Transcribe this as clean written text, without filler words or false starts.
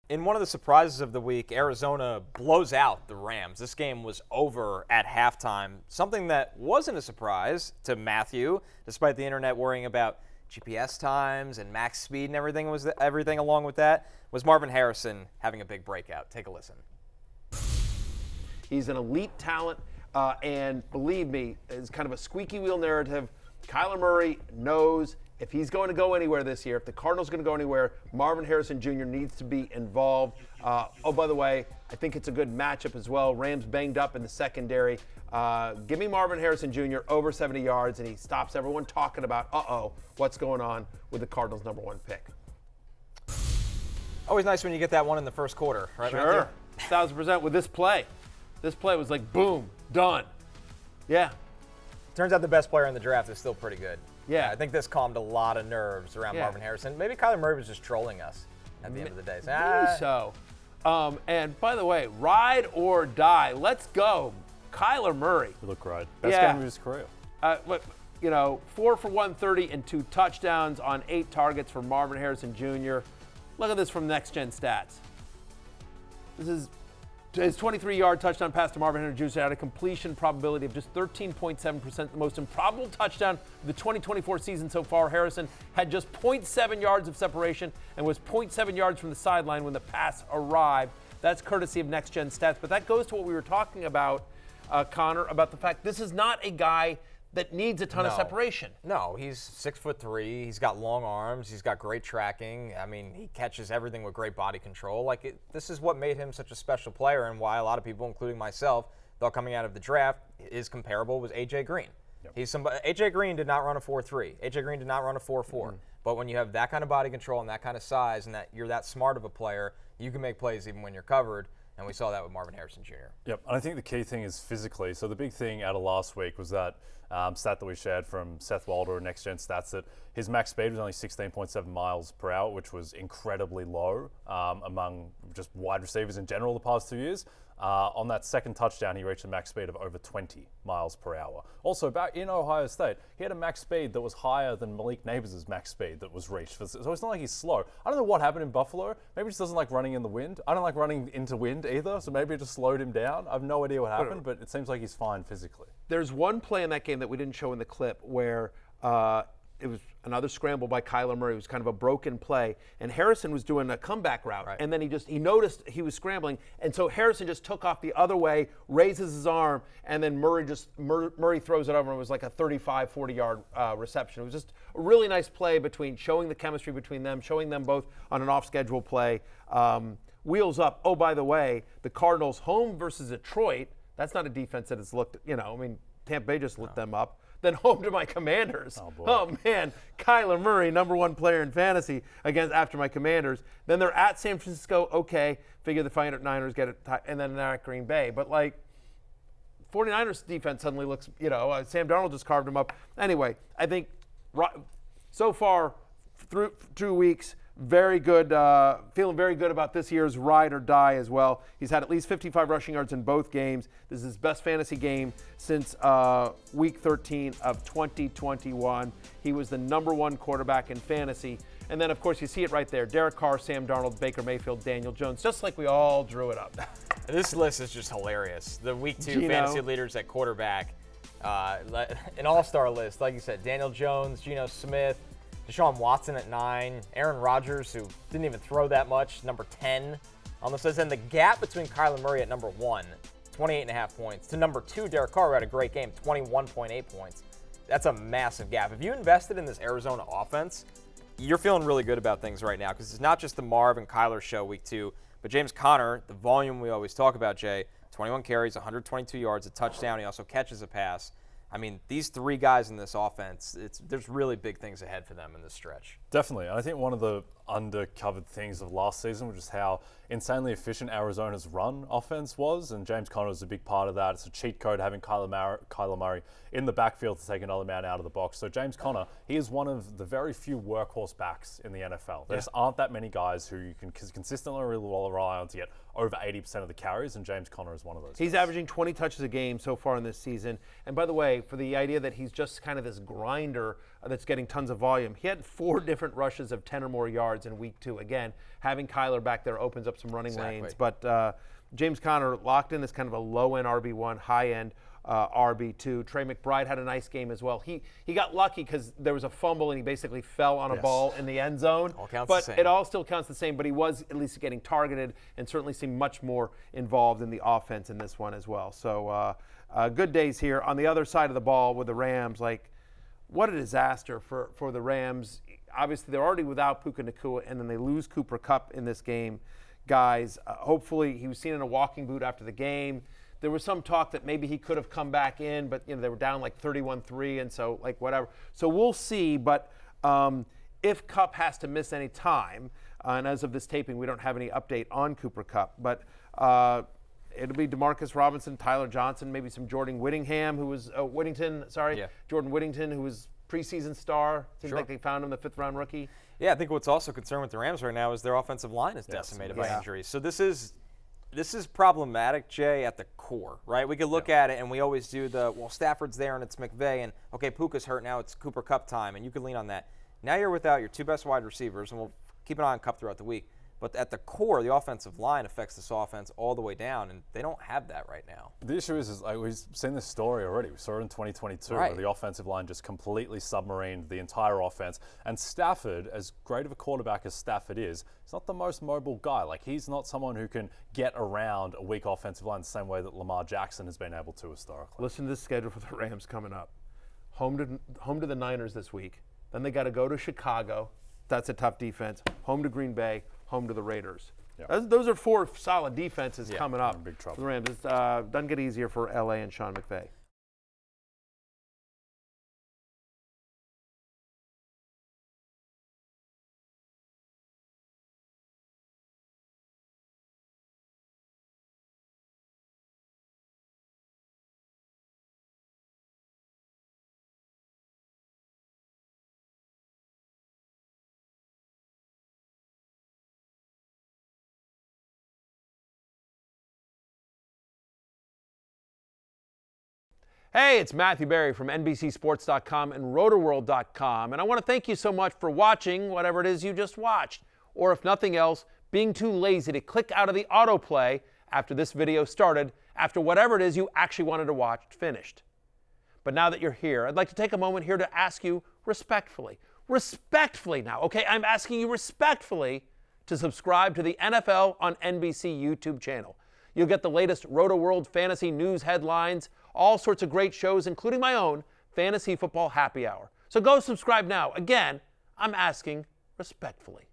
In one of the surprises of the week, Arizona blows out the Rams. This game was over at halftime. Something that wasn't a surprise to Matthew, despite the internet worrying about GPS times and max speed and everything along with that, was Marvin Harrison having a big breakout. Take a listen. He's an elite talent, and believe me, it's kind of a squeaky wheel narrative. Kyler Murray knows if he's going to go anywhere this year, if the Cardinals are going to go anywhere, Marvin Harrison Jr. needs to be involved. Oh, by the way, I think it's a good matchup as well. Rams banged up in the secondary. Give me Marvin Harrison Jr. over 70 yards, and he stops everyone talking about, what's going on with the Cardinals' #1 pick. Always nice when you get that one in the first quarter, right? Sure, 1,000% with this play. This play was like, boom, done. Yeah. Turns out the best player in the draft is still pretty good. Yeah. I think this calmed a lot of nerves around Marvin Harrison. Maybe Kyler Murray was just trolling us at the end of the day. Maybe so. And by the way, ride or die. Let's go. Kyler Murray. You look great. Best game of his career. 4 for 130 and 2 touchdowns on 8 targets for Marvin Harrison Jr. Look at this from Next Gen Stats. This is his 23-yard touchdown pass to Marvin Harrison Jr. had a completion probability of just 13.7%, the most improbable touchdown of the 2024 season so far. Harrison had just 0.7 yards of separation and was 0.7 yards from the sideline when the pass arrived. That's courtesy of Next Gen Stats. But that goes to what we were talking about, Connor, about the fact this is not a guy that needs a ton of separation. No, he's 6'3". He's got long arms. He's got great tracking. I mean, he catches everything with great body control. This is what made him such a special player, and why a lot of people, including myself, thought coming out of the draft is comparable was A.J. Green. Yep. A.J. Green did not run a 4.3. A.J. Green did not run a 4.4. But when you have that kind of body control and that kind of size, and that you're that smart of a player, you can make plays even when you're covered. And we saw that with Marvin Harrison Jr. Yep, and I think the key thing is physically. So the big thing out of last week was that stat that we shared from Seth Wilder, Next Gen Stats, that his max speed was only 16.7 miles per hour, which was incredibly low among just wide receivers in general the past 2 years. On that second touchdown, he reached a max speed of over 20 miles per hour. Also, back in Ohio State, he had a max speed that was higher than Malik Neighbors' max speed that was reached. So it's not like he's slow. I don't know what happened in Buffalo. Maybe he just doesn't like running in the wind. I don't like running into wind either, so maybe it just slowed him down. I have no idea what happened, but it seems like he's fine physically. There's one play in that game that we didn't show in the clip where it was another scramble by Kyler Murray. It was kind of a broken play, and Harrison was doing a comeback route, and then he noticed he was scrambling, and so Harrison just took off the other way, raises his arm, and then Murray throws it over, and it was like a 35, 40-yard reception. It was just a really nice play showing the chemistry between them, showing them both on an off-schedule play. Wheels up. Oh, by the way, the Cardinals home versus Detroit. That's not a defense that has looked, Tampa Bay just lit them up. Then home to my Commanders. Oh man, Kyler Murray, #1 player in fantasy after my Commanders. Then they're at San Francisco. Okay, figure the 49ers get it, and then they're at Green Bay. But 49ers defense suddenly looks, Sam Darnold just carved them up. Anyway, I think so far through 2 weeks, very good, feeling very good about this year's ride or die as well. He's had at least 55 rushing yards in both games. This is his best fantasy game since week 13 of 2021. He was the #1 quarterback in fantasy. And then, of course, you see it right there. Derek Carr, Sam Darnold, Baker Mayfield, Daniel Jones, just like we all drew it up. This list is just hilarious. The week 2 fantasy leaders at quarterback, an all-star list. Like you said, Daniel Jones, Geno Smith, Deshaun Watson at 9, Aaron Rodgers, who didn't even throw that much, #10 on the list. And the gap between Kyler Murray at #1, 28.5 points, to #2, Derek Carr, who had a great game, 21.8 points. That's a massive gap. If you invested in this Arizona offense, you're feeling really good about things right now, because it's not just the Marv and Kyler show week 2, but James Conner, the volume we always talk about, Jay, 21 carries, 122 yards, a touchdown. He also catches a pass. I mean, these 3 guys in this offense, there's really big things ahead for them in this stretch. Definitely. And I think one of the undercovered things of last season was just how insanely efficient Arizona's run offense was, and James Conner was a big part of that. It's a cheat code having Kyler Murray in the backfield to take another man out of the box. So James Conner, he is one of the very few workhorse backs in the NFL. There just aren't that many guys who you can consistently rely on to get over 80% of the carries, and James Conner is one of those. He's averaging 20 touches a game so far in this season. And by the way, for the idea that he's just kind of this grinder, that's getting tons of volume. He had 4 different rushes of 10 or more yards in week 2. Again, having Kyler back there opens up some running lanes. But James Conner locked in as kind of a low-end RB1, high-end RB2. Trey McBride had a nice game as well. He got lucky because there was a fumble and he basically fell on a ball in the end zone. All counts but the same. it all still counts the same. But he was at least getting targeted and certainly seemed much more involved in the offense in this one as well. So good days here. On the other side of the ball with the Rams, what a disaster for the Rams. Obviously, they're already without Puka Nacua, and then they lose Cooper Kupp in this game. Guys, hopefully he was seen in a walking boot after the game. There was some talk that maybe he could have come back in, but they were down 31-3, and so whatever. So we'll see. But if Kupp has to miss any time, and as of this taping, we don't have any update on Cooper Kupp, but it'll be Demarcus Robinson, Tyler Johnson, maybe some Jordan Whittingham, who was Jordan Whittington, who was preseason star. Seems like they found him, the 5th-round rookie. Yeah, I think what's also concerned with the Rams right now is their offensive line is decimated by injuries. So this is problematic, Jay, at the core, right? We could look at it, and we always do Stafford's there, and it's McVay, and okay, Puka's hurt now, it's Cooper Kupp time, and you can lean on that. Now you're without your 2 best wide receivers, and we'll keep an eye on Kupp throughout the week. But at the core, the offensive line affects this offense all the way down, and they don't have that right now. The issue is we've seen this story already. We saw it in 2022 where the offensive line just completely submarined the entire offense. And Stafford, as great of a quarterback as Stafford is, he's not the most mobile guy. He's not someone who can get around a weak offensive line the same way that Lamar Jackson has been able to historically. Listen to the schedule for the Rams coming up. Home to the Niners this week. Then they got to go to Chicago. That's a tough defense. Home to Green Bay. Home to the Raiders. Yep. Those are 4 solid defenses coming up. Big trouble. For the Rams. It doesn't get easier for LA and Sean McVay. Hey, it's Matthew Berry from NBCSports.com and RotorWorld.com, and I want to thank you so much for watching whatever it is you just watched, or if nothing else, being too lazy to click out of the autoplay after this video started, after whatever it is you actually wanted to watch finished. But now that you're here, I'd like to take a moment here to ask you respectfully now, okay? I'm asking you respectfully to subscribe to the NFL on NBC YouTube channel. You'll get the latest Roto-World fantasy news headlines, all sorts of great shows, including my own Fantasy Football Happy Hour. So go subscribe now. Again, I'm asking respectfully.